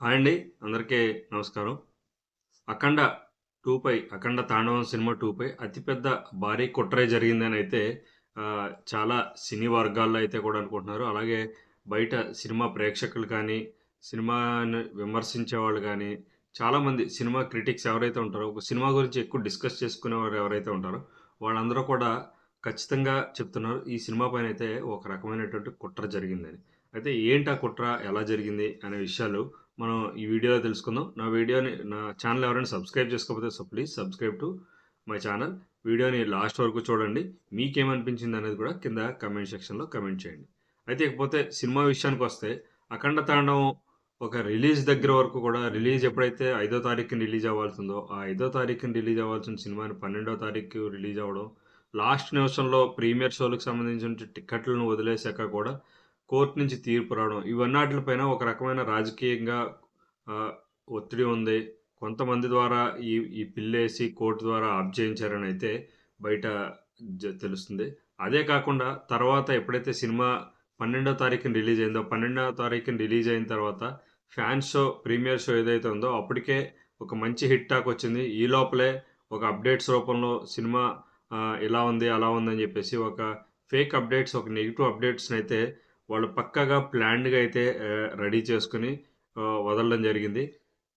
Hi అండి. అందరికీ నమస్కారం. 'అఖండ 2' పై 'అఖండ తాండవం' సినిమా 2 పై అతిపెద్ద భారీ కుట్రే జరిగిందనైతే చాలా సినీ వర్గాల్లో అయితే కూడా అనుకుంటున్నారు. అలాగే బయట సినిమా ప్రేక్షకులు కానీ, సినిమాని విమర్శించేవాళ్ళు గానీ, చాలామంది సినిమా క్రిటిక్స్ ఎవరైతే ఉంటారో, ఒక సినిమా గురించి ఎక్కువ డిస్కస్ చేసుకునేవారు ఎవరైతే ఉంటారో, వాళ్ళందరూ కూడా ఖచ్చితంగా చెప్తున్నారు. ఈ సినిమా పైనైతే ఒక రకమైనటువంటి కుట్ర జరిగిందని. అయితే ఏంటి ఆ కుట్ర? ఎలా జరిగింది? అనే విషయాలు మనం ఈ వీడియోలో తెలుసుకుందాం. నా ఛానల్ ఎవరైనా సబ్స్క్రైబ్ చేసుకోకపోతే please subscribe to my channel. వీడియోని లాస్ట్ వరకు చూడండి. మీకేమనిపించింది అనేది కూడా కింద కామెంట్ సెక్షన్‌లో కామెంట్ చేయండి. అయితే ఇకపోతే సినిమా విషయానికొస్తే 'అఖండ తాండవం' ఒక రిలీజ్ దగ్గర వరకు కూడా రిలీజ్ ఎప్పుడైతే 5వ తారీఖున రిలీజ్ అవ్వాల్సిందో, ఆ 5వ తారీఖున రిలీజ్ అవ్వాల్సిన సినిమాని 12వ తారీఖు రిలీజ్ అవ్వడం, లాస్ట్ నిమిషంలో ప్రీమియర్ షో‌లకి సంబంధించిన టికెట్లను వదిలేసాక కూడా కోర్ట్ నుంచి తీర్పు రావడం. ఇవన్నాటిలపైన ఒక రకమైన రాజకీయంగా ఒత్తిడి ఉంది. కొంతమంది ద్వారా ఈ ఈ పిల్లేసి కోర్ట్ ద్వారా ఆప్ చేయించారనైతే బయట తెలుస్తుంది. అదే కాకుండా తర్వాత ఎప్పుడైతే సినిమా 12వ తారీఖున రిలీజ్ అయిందో, 12వ తారీఖున రిలీజ్ అయిన తర్వాత ఫ్యాన్స్ షో, ప్రీమియర్ షో ఏదైతే ఉందో అప్పటికే ఒక మంచి హిట్ టాక్ వచ్చింది. ఈ లోపలే ఒక అప్డేట్స్ రూపంలో సినిమా ఇలా ఉంది, అలా ఉందని జెప్పేసి ఒక ఫేక్ అప్డేట్స్, ఒక నెగెటివ్ అప్డేట్స్‌నైతే వాళ్ళు పక్కాగా ప్లాన్డ్‌గా అయితే రెడీ చేసుకొని వదలడం జరిగింది.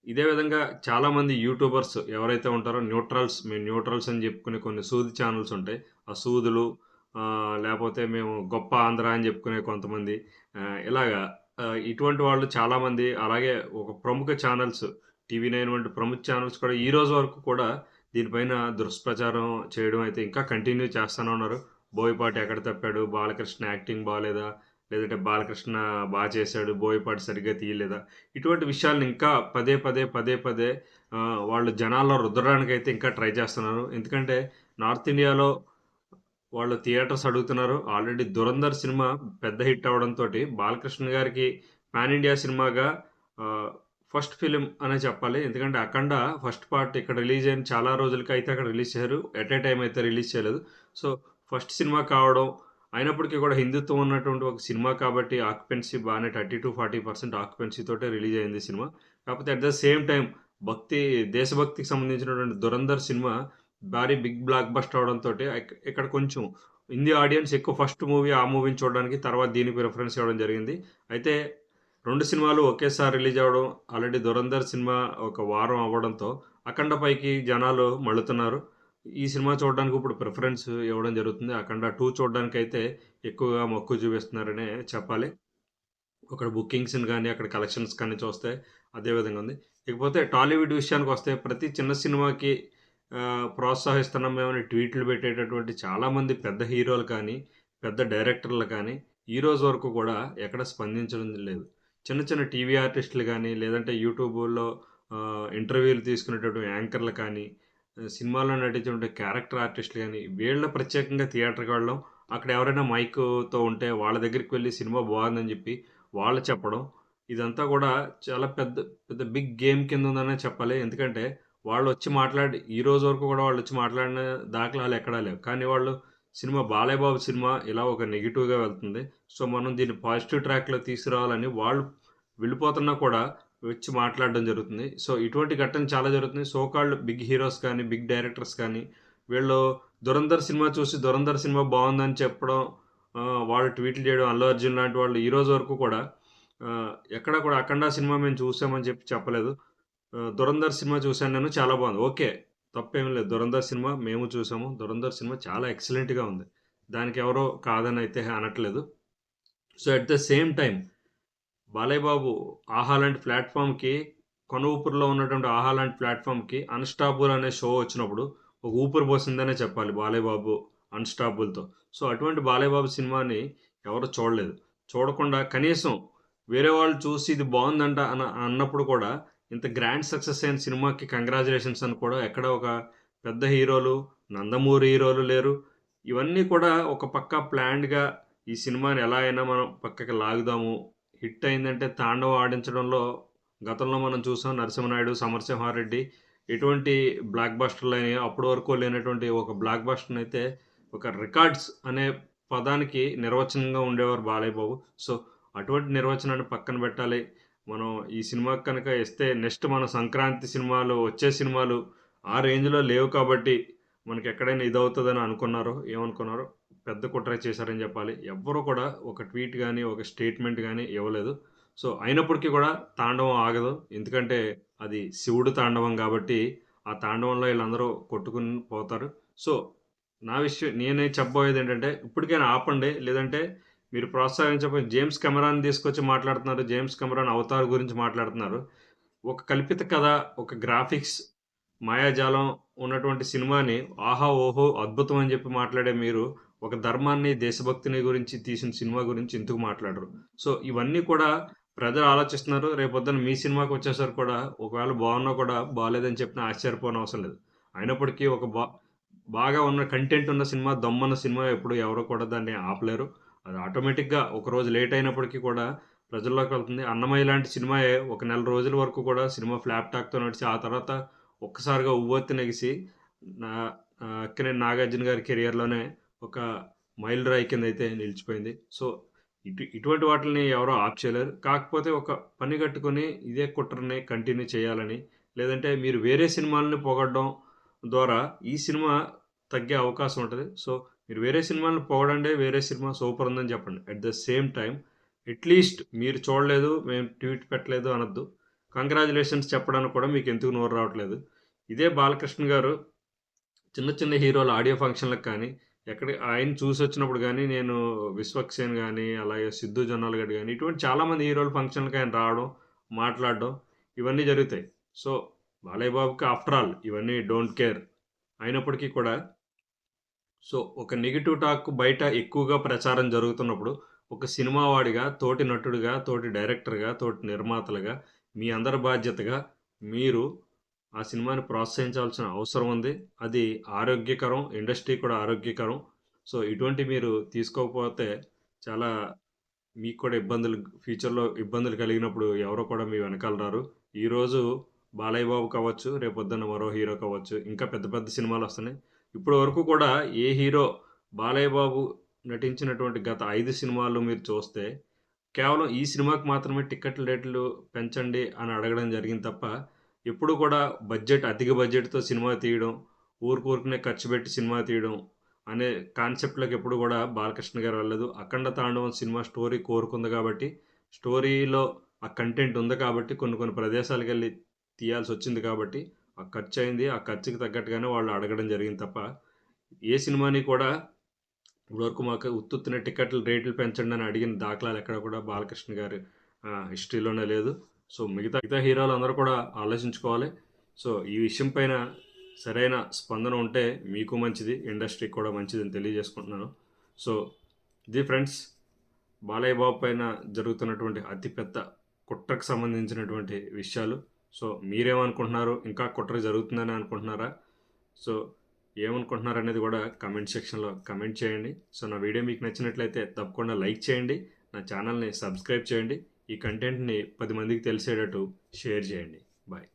ఇదే విధంగా చాలామంది యూట్యూబర్స్ ఎవరైతే ఉంటారో మేము న్యూట్రల్స్ అని చెప్పుకునే కొన్ని సూది ఛానెల్స్ ఉంటాయి. ఆ సూదులు లేపోతే మేము గొప్ప ఆంధ్ర అని చెప్పుకునే కొంతమంది ఇలాగా ఇటువంటి వాళ్ళు చాలామంది అలాగే ఒక ప్రముఖ ఛానెల్స్ టీవీ నైన్ వంటి ప్రముఖ ఛానెల్స్ కూడా ఈ రోజు వరకు కూడా దీనిపైన దుష్ప్రచారం చేయడం అయితే ఇంకా కంటిన్యూ చేస్తూనే ఉన్నారు. బోయపాటి ఎక్కడ తప్పాడు? బాలకృష్ణ యాక్టింగ్ బాలేదా? లేదంటే బాలకృష్ణ చేశాడు. బోయపాటి సరిగ్గా తీయలేదా? ఇటువంటి విషయాలను ఇంకా పదే పదే వాళ్ళు జనాల్లో రుద్దడానికైతే ఇంకా ట్రై చేస్తున్నారు. ఎందుకంటే నార్త్ ఇండియాలో వాళ్ళు థియేటర్స్ అడుగుతున్నారు. ఆల్రెడీ 'ధురంధర్' సినిమా పెద్ద హిట్ అవ్వడంతోటి బాలకృష్ణ గారికి పాన్ ఇండియా సినిమాగా ఆహ్, ఫస్ట్ ఫిల్మ్ అనే చెప్పాలి. ఎందుకంటే 'అఖండ' ఫస్ట్ పార్ట్ ఇక్కడ రిలీజ్ అయిన చాలా రోజులకి అయితే అక్కడ రిలీజ్ చేశారు. ఎట్ ఏ టైమ్ అయితే రిలీజ్ చేయలేదు. సో, ఫస్ట్ సినిమా కావడం, అయినప్పటికీ కూడా హిందుత్వం ఉన్నటువంటి ఒక సినిమా కాబట్టి ఆక్యుపెన్సీ బానే 30-40% ఆక్యుపెన్సీ తోటే రిలీజ్ అయింది సినిమా. కాకపోతే అట్ ద సేమ్ టైమ్ దేశభక్తికి సంబంధించినటువంటి 'ధురంధర్' సినిమా భారీ బిగ్ బ్లాక్ బస్టర్ అవ్వడంతోటి ఇక్కడ కొంచెం హిందీ ఆడియన్స్ ఎక్కువ ఫస్ట్ మూవీ ఆ మూవీని చూడడానికి, తర్వాత దీనికి ప్రిఫరెన్స్ ఇవ్వడం జరిగింది. అయితే 2 సినిమాలు ఒకేసారి రిలీజ్ అవ్వడం, ఆల్రెడీ 'ధురంధర్' సినిమా ఒక వారం అవ్వడంతో 'అఖండ' పైకి జనాలు మళ్ళుతున్నారు. ఈ సినిమా చూడడానికి ఇప్పుడు ప్రిఫరెన్స్ ఇవ్వడం జరుగుతుంది. 'అఖండ 2' చూడడానికైతే ఎక్కువగా మక్కువ చూపిస్తున్నారనే చెప్పాలి. అక్కడ బుకింగ్స్‌ని గాని, అక్కడ కలెక్షన్స్ కానీ చూస్తే అదే విధంగా ఉంది. ఇకపోతే టాలీవుడ్ విషయానికొస్తే ప్రతి చిన్న సినిమాకి ప్రోత్సహిస్తున్నాం మేమని ట్వీట్లు పెట్టేటటువంటి చాలామంది పెద్ద హీరోలు కానీ, పెద్ద డైరెక్టర్లు కానీ, ఈ రోజు వరకు కూడా ఎక్కడ స్పందించడం లేదు. చిన్న చిన్న టీవీ ఆర్టిస్టులు గానీ, లేదంటే యూట్యూబుల్లో ఇంటర్వ్యూలు తీసుకునేటటువంటి యాంకర్లు కానీ, సినిమాల్లో నటించేటువంటి క్యారెక్టర్ ఆర్టిస్టులు గానీ, వీళ్ళ ప్రత్యేకంగా థియేటర్‌కి వెళ్ళడం, అక్కడ ఎవరైనా మైక్‌తో ఉంటే వాళ్ళ దగ్గరికి వెళ్లి సినిమా బాగుందని చెప్పి వాళ్ళు చెప్పడం. ఇదంతా గూడా చాలా పెద్ద పెద్ద బిగ్ గేమ్ కిందుందనే చెప్పాలి. ఎందుకంటే వాళ్ళొచ్చి మాట్లాడి ఈ రోజు వరకు గూడా వాళ్ళొచ్చి మాట్లాడిన దాఖలాలు ఎక్కడా లేవు. కానీ వాళ్ళు సినిమా 'బాలయ్య బాబు' సినిమా ఇలా ఒక నెగెటివ్‌గా వెళ్తుంది. సో, మనం దీన్ని పాజిటివ్ ట్రాక్‌లో తీసుకురావాలని వాళ్ళు వెళ్ళిపోతున్నా కూడా వచ్చి మాట్లాడడం జరుగుతుంది. సో, ఇటువంటి ఘటనలు చాలా జరుగుతున్నాయి. సో కాల్డ్ బిగ్ హీరోస్ కానీ, బిగ్ డైరెక్టర్స్ కానీ వీళ్ళు 'ధురంధర్' సినిమా చూసి 'ధురంధర్' సినిమా బావుందని చెప్పడం, వాళ్ళు ట్వీట్లు చేయడం 'అల్లు అర్జున్' లాంటి వాళ్ళు ఈ రోజు వరకు కూడా ఎక్కడ కూడా 'అఖండ' సినిమా మేము చూసామని చెప్పి చెప్పలేదు. 'ధురంధర్' సినిమా చూసాను నేను చాలా బావుంది. ఓకే. తప్పేమి లేదు. 'ధురంధర్' సినిమా మేము చూసాము. 'ధురంధర్' సినిమా చాలా ఎక్సలెంట్‌గా ఉంది. దానికి ఎవరు కాదనైతే అనట్లేదు. So, at the same time Balayya Babu 'Aha' లాంటి ప్లాట్‌ఫార్మ్‌కి కొన ఊపిరిలో ఉన్నటువంటి 'ఆహా' లాంటి ప్లాట్‌ఫార్మ్‌కి 'అన్‌స్టాపబుల్' అనే షో వచ్చినప్పుడు ఒక ఊపిరి పోసిందనే చెప్పాలి బాలయ్య బాబు 'అన్‌స్టాపబుల్‌తో'. సో, అటువంటి బాలయ్య బాబు సినిమాని ఎవరు చూడలేదు. చూడకుండా కనీసం వేరే వాళ్ళు చూసి ఇది బావుందంట అన్నప్పుడు కూడా ఇంత గ్రాండ్ సక్సెస్ అయిన సినిమాకి కంగ్రాచ్యులేషన్స్ అని కూడా ఎక్కడ ఒక పెద్ద హీరోలు, నందమూరి హీరోలు లేరు. ఇవన్నీ కూడా ఒక పక్క ప్లాన్డ్‌గా ఈ సినిమాని ఎలా అయినా మనం పక్కకి లాగుదాము. హిట్ అయిందంటే తాండవం ఆడించడంలో గతంలో మనం చూసాం 'నరసింహనాయుడు', 'సమరసింహారెడ్డి' ఎటువంటి బ్లాక్ బస్టర్‌లని అప్పటి వరకు లేనటువంటి ఒక బ్లాక్ బస్టర్‌నైతే ఒక రికార్డ్స్ అనే పదానికి నిర్వచనంగా ఉండేవారు బాలయ్య బాబు. సో, అటువంటి నిర్వచనాన్ని పక్కన పెట్టాలి. మనం ఈ సినిమాకి కనుక ఇస్తే నెక్స్ట్ మన సంక్రాంతి సినిమాలు, వచ్చే సినిమాలు ఆ రేంజ్‌లో లేవు కాబట్టి మనకి ఎక్కడైనా ఇదవుతదని అనుకున్నారో, ఏమనుకున్నారో పెద్ద కుట్ర చేశారని చెప్పాలి. ఎవ్వరు కూడా ఒక ట్వీట్ గాని, ఒక స్టేట్‌మెంట్ గాని ఇవ్వలేదు. సో, అయినప్పటికీ కూడా తాండవం ఆగదు. ఎందుకంటే అది శివుడు తాండవం కాబట్టి, ఆ తాండవంలో ఈళ్ళందరూ కొట్టుకొని పోతారు. సో, నేనే చెప్పబోయేదేంటంటే ఇప్పటికైనా ఆపండి. లేదంటే మీరు ప్రోత్సహించకపోతే జేమ్స్ కెమెరాని తీసుకొచ్చి మాట్లాడుతున్నారు. జేమ్స్ కెమెరాన్ 'అవతార్' గురించి మాట్లాడుతున్నారు. ఒక కల్పిత కథ, ఒక గ్రాఫిక్స్, మాయాజాలం ఉన్నటువంటి సినిమాని 'ఆహా! ఓహో! అద్భుతం' అని చెప్పి మాట్లాడే మీరు, ఒక ధర్మాన్ని, దేశభక్తిని గురించి తీసిన సినిమా గురించి ఎందుకు మాట్లాడరు? సో, ఇవన్నీ కూడా ప్రజలు ఆలోచిస్తున్నారు. రేపొద్దున మీ సినిమాకొచ్చేసరికి కూడా ఒకవేళ బాగున్నా కూడా బాలేదని చెప్పినా ఆశ్చర్యపోనవసరం లేదు. అయినప్పటికీ ఒక బాగా ఉన్న కంటెంట్ ఉన్న సినిమా, దమ్మున్న సినిమా ఎప్పుడు ఎవరు కూడా దాన్ని ఆపలేరు. అది ఆటోమేటిక్‌గా ఒకరోజు లేట్ అయినప్పటికీ కూడా ప్రజల్లోకి వెళ్తుంది. 'అన్నమయ్య' లాంటి సినిమాయే ఒక నెల రోజుల వరకు కూడా సినిమా ఫ్లాప్ టాక్‌తో నడిచి, ఆ తర్వాత ఒక్కసారిగా ఉవ్వెత్తునెగిసి నా 'అక్కినేని నాగార్జున' గారి కెరియర్‌లోనే ఒక మైలురాయి కిందైతే నిలిచిపోయింది. సో, ఇటువంటి వాటిల్ని ఎవరు ఆప్ చేయలేరు. కాకపోతే ఒక పని గట్టుకొని ఇదే కుట్రని కంటిన్యూ చేయాలని, లేదంటే మీరు వేరే సినిమాలని పొగడడం ద్వారా ఈ సినిమా తగ్గే అవకాశం ఉంటది. సో, మీరు వేరే సినిమాలను పొగడండి. వేరే సినిమా సూపర్ ఉందని చెప్పండి. At the same time at least మీరు చూడలేదు, మేము ట్వీట్ పెట్టలేదు అనొద్దు. కంగ్రాచ్యులేషన్స్ చెప్పడానికి కూడా మీకెందుకు నోరు రావట్లేదు. ఇదే బాలకృష్ణ గారు చిన్న చిన్న హీరోల ఆడియో ఫంక్షన్‌లకు కానీ, ఆయన చూసొచ్చినప్పుడు గానీ, నేను 'విశ్వక్సేన్' గానీ, అలాగే 'సిద్ధు జొన్నలగడ్డ' గానీ, ఇటువంటి చాలామంది హీరోల ఫంక్షన్‌లకి ఆయన రావడం, మాట్లాడడం ఇవన్నీ జరుగుతాయి. సో, బాలయ్య బాబుకి ఆఫ్టర్ ఆల్ ఇవన్నీ డోంట్ కేర్ అయినప్పటికీ కూడా ఒక నెగెటివ్ టాక్ బయట ఎక్కువగా ప్రచారం జరుగుతున్నప్పుడు, ఒక సినిమా వాడిగా, తోటి నటుడిగా, తోటి డైరెక్టర్‌గా, తోటి నిర్మాతలుగా, మీ అందరి బాధ్యతగా మీరు ఆ సినిమాని ప్రోత్సహించాల్సిన అవసరం ఉంది. అది ఆరోగ్యకరం. ఇండస్ట్రీ కూడా ఆరోగ్యకరం. సో, ఇటువంటివి మీరు తీసుకోకపోతే చాలా మీకు కూడా ఫ్యూచర్‌లో ఇబ్బందులు కలిగినప్పుడు ఎవరు కూడా మీ వెనకాల రారు. ఈరోజు బాలయ్య బాబు కావచ్చు, రేపొద్దున్న మరో హీరో కావచ్చు, ఇంకా పెద్ద పెద్ద సినిమాలొస్తున్నాయి. ఇప్పటి వరకు కూడా ఏ హీరో బాలయ్య బాబు నటించినటువంటి గత 5 సినిమాలు మీరు చూస్తే, కేవలం ఈ సినిమాకి మాత్రమే టికెట్ల రేట్లు పెంచండి అని అడగడం జరిగింది తప్ప, ఎప్పుడు కూడా అధిక బడ్జెట్‌తో సినిమా తీయడం, ఊరికూరికనే ఖర్చు పెట్టి సినిమా తీయడం అనే కాన్సెప్ట్‌లోకి ఎప్పుడు కూడా బాలకృష్ణ గారు వెళ్ళలేదు. 'అఖండ తాండవం' సినిమా స్టోరీ కోరుకుంది కాబట్టి, స్టోరీలో ఆ కంటెంట్ ఉంది కాబట్టి, కొన్ని కొన్ని ప్రదేశాలకెళ్ళి తీయాల్సొచ్చింది కాబట్టి, ఆ ఖర్చయింది. ఆ ఖర్చుకి తగ్గట్టుగానే వాళ్ళు అడగడం జరిగింది తప్ప, ఏ సినిమాని కూడా ఇప్పటివరకు మాకు ఉత్తుత్తినే టికెట్ల రేట్లు పెంచండని అడిగిన దాఖలాలు ఎక్కడ కూడా బాలకృష్ణ గారి హిస్టరీలోనే లేదు. సో, మిగతా మిగతా హీరోలందరూ కూడా ఆలోచించుకోవాలి. సో, ఈ విషయం పైన సరైన స్పందన ఉంటే మీకు మంచిది, ఇండస్ట్రీకి కూడా మంచిదని తెలియజేసుకుంటున్నాను. సో, ఇది ఫ్రెండ్స్ బాలయ్య బాబు పైన జరుగుతున్నటువంటి అతిపెద్ద కుట్రకు సంబంధించినటువంటి విషయాలు. సో, మీరేమనుకుంటున్నారు? ఇంకా కుట్ర జరుగుతుందని అనుకుంటున్నారా? సో, ఏమనుకుంటున్నారనేది కూడా కామెంట్ సెక్షన్‌లో కామెంట్ చేయండి. సో, నా వీడియో మీకు నచ్చినట్లయితే తప్పకుండా లైక్ చేయండి. నా ఛానల్‌ని సబ్స్క్రైబ్ చేయండి. ఈ కంటెంట్‌ని 10 మందికి తెలిసేటట్టు షేర్ చేయండి. బాయ్.